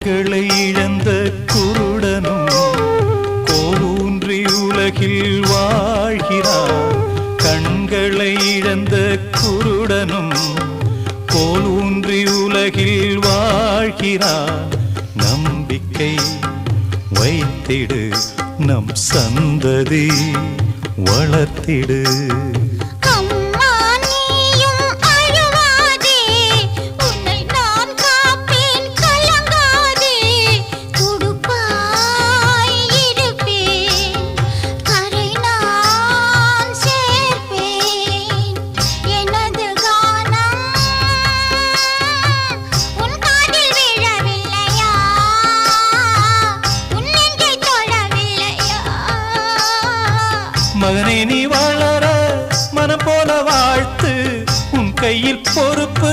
களை இழந்த குருடனும் கோலூன்றி உலகில் வாழ்கிறான். கண்களை இழந்த குருடனும் கோலூன்றி உலகில் வாழ்கிறான். நம்பிக்கை வைத்திடு, நம் சந்ததி வளர்த்திடு. மகனே நீ வளர மனம் போல வாழ்த்து, உன் கையில் பொறுப்பு